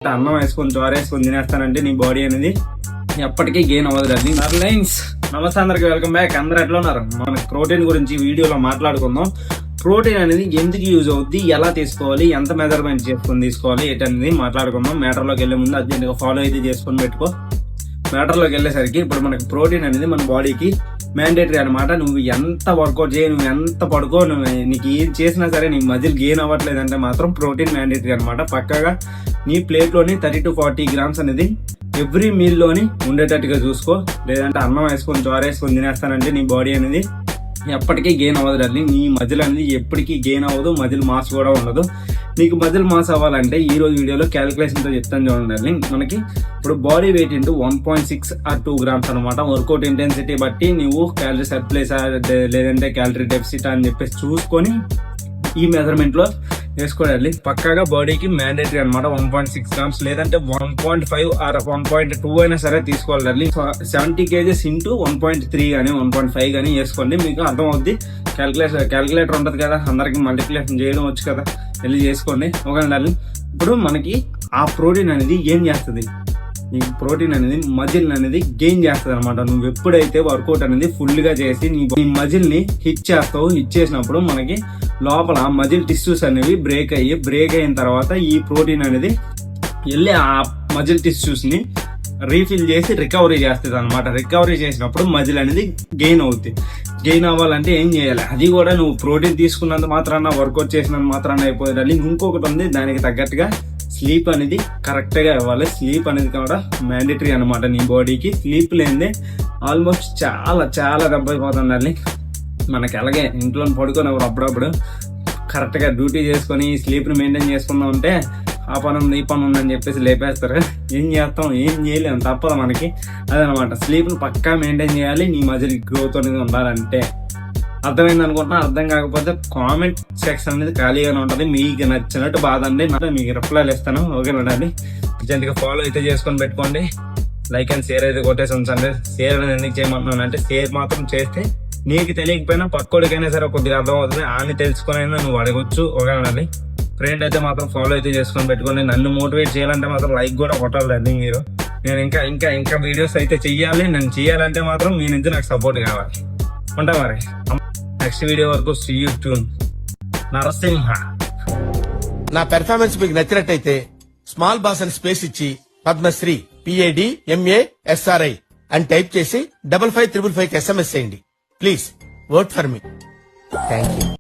అన్నం వేసుకొని చారు వేసుకొని తినేస్తానంటే నీ బాడీ అనేది ఎప్పటికీ గెయిన్ అవ్వదు. అది లైన్స్. నమస్తే అందరికి, వెల్కమ్ బ్యాక్. అందరూ ఎట్లా ఉన్నారు? మన ప్రోటీన్ గురించి వీడియోలో మాట్లాడుకుందాం. ప్రోటీన్ అనేది ఎందుకు యూజ్ అవుద్ది, ఎలా తీసుకోవాలి, ఎంత మెజర్మెంట్ చేసుకొని తీసుకోవాలి ఏంటనేది మాట్లాడుకుందాం. మ్యాటర్లోకి వెళ్ళే ముందు అర్జెంట్గా ఫాలో అయితే చేసుకొని పెట్టుకో. మ్యాటర్లోకి వెళ్ళేసరికి ఇప్పుడు మనకి ప్రోటీన్ అనేది మన బాడీకి మ్యాండేటరీ అనమాట. నువ్వు ఎంత వర్కౌట్ చేయి, నువ్వు ఎంత పడుకో, నువ్వు నీకు ఏం చేసినా సరే నీ మజిల్ గెయిన్ అవ్వట్లేదు అంటే మాత్రం ప్రోటీన్ మ్యాండేటరీ అనమాట. పక్కగా నీ ప్లేట్లోని 30 to 40 grams అనేది ఎవ్రీ మీల్లోని ఉండేటట్టుగా చూసుకో. లేదంటే అన్నం వేసుకొని చారు వేసుకొని తినేస్తానంటే నీ బాడీ అనేది ఎప్పటికీ గెయిన్ అవ్వదు. డార్లింగ్, నీ మజిల్ అనేది ఎప్పటికీ గెయిన్ అవ్వదు, మజిల్ మాస్ కూడా ఉండదు. నీకు మజిల్ మాస్ అవ్వాలంటే ఈ రోజు వీడియోలో క్యాలిక్యులేషన్తో చెప్తాను చూడండి డార్లింగ్. మనకి ఇప్పుడు body weight into 1.6 or 2 grams అనమాట. వర్కౌట్ ఇంటెన్సిటీ బట్టి నువ్వు క్యాలరీ సర్ప్లస్ లేదంటే క్యాలరీ డెఫిసిట్ అని చెప్పేసి చూసుకొని ఈ మెజర్మెంట్ లో వేసుకోవాలి. పక్కాగా బాడీకి మ్యాండేటరీ అనమాట 1.6 grams లేదంటే 1.5 or 1.2 అయినా సరే తీసుకోవాలి. 70 kgs ఇంటూ 1.3 కానీ 1.5 కానీ వేసుకోండి. మీకు అర్థం అవుద్ది. క్యాలిక్యులేటర్ ఉంటుంది కదా, అందరికి మల్టిప్లికేషన్ చేయడం వచ్చు కదా, వెళ్ళి చేసుకోండి. ఓకేనండి. ఇప్పుడు మనకి ఆ ప్రోటీన్ అనేది ఏం చేస్తుంది, నీ ప్రోటీన్ అనేది మజిల్ అనేది గెయిన్ చేస్తుంది అనమాట. నువ్వు ఎప్పుడైతే వర్కౌట్ అనేది ఫుల్ గా చేసి నీ మజిల్ ని హిట్ చేస్తావు, హిట్ చేసినప్పుడు మనకి లోపల మజిల్ టిష్యూస్ అనేవి బ్రేక్ అయిన తర్వాత ఈ ప్రోటీన్ అనేది వెళ్ళి ఆ మజిల్ టిష్యూస్ ని రీఫిల్ చేసి రికవరీ చేస్తుంది అనమాట. రికవరీ చేసినప్పుడు మజిల్ అనేది గెయిన్ అవుతుంది. గెయిన్ అవ్వాలంటే ఏం చేయాలి, అది కూడా నువ్వు ప్రోటీన్ తీసుకున్నంత మాత్రాన, వర్కౌట్ చేసినంత మాత్రాన అయిపోయింది. ఇంకొకటి ఉంది, దానికి తగ్గట్టుగా స్లీప్ అనేది కరెక్ట్ గా ఇవ్వాలి. స్లీప్ అనేది కూడా మ్యాండేటరీ అనమాట నీ బాడీకి. స్లీప్ లేనిదే ఆల్మోస్ట్ చాలా చాలా దెబ్బైపోతుంది. మనకి అలాగే ఇంట్లో పడుకొని అప్పుడప్పుడు కరెక్ట్ గా డ్యూటీ చేసుకొని స్లీప్ ని మెయింటైన్ చేసుకుందాం అంటే ఆ పని ఉంది, ఈ పని ఉందని చెప్పేసి లేపేస్తారు. ఏం చేస్తాం, ఏం చేయలేము, తప్పదు మనకి. అదనమాట, స్లీప్ ని పక్కా మెయింటైన్ చేయాలి నీ మజిల్ గ్రోత్ అనేది ఉండాలంటే. అర్థమైంది అనుకుంటున్నా. అర్థం కాకపోతే కామెంట్ సెక్షన్ అనేది ఖాళీగానే ఉంటుంది. మీకు నచ్చినట్టు బాధ అండి, మీకు రిప్లైలు ఇస్తాను. ఓకేనండి. అర్జెంట్గా ఫాలో అయితే చేసుకొని పెట్టుకోండి. లైక్ అండ్ షేర్ అయితే కొట్టేసి ఉంచండి. షేర్ అనేది ఎందుకు చేయమంటున్నాను అంటే, షేర్ మాత్రం చేస్తే నీకు తెలియకపోయినా పక్కోడికైనా సరే కొద్దిగా అర్థం అవుతుంది. ఆని తెలుసుకుని నువ్వు అడగొచ్చు. ఓకేనండి. ఫ్రెండ్ అయితే మాత్రం ఫాలో అయితే చేసుకొని పెట్టుకోండి. నన్ను మోటివేట్ చేయాలంటే మాత్రం లైక్ కూడా కొట్టాలండి మీరు. నేను ఇంకా వీడియోస్ అయితే చెయ్యాలి. నేను చేయాలంటే మాత్రం మీ నుంచి నాకు సపోర్ట్ కావాలి. ఉంటా మరి. నెక్స్ట్ వీడియో వరకు సీ యూ ట్యూన్. నరసింహ. నా పెర్ఫార్మెన్స్ మీకు నచ్చినట్టయితే స్మాల్ బాస్ అని స్పేస్ ఇచ్చి పద్మశ్రీ PADMASRI అని టైప్ చేసి 5555 SMS చేయండి. Please vote for me. Thank you.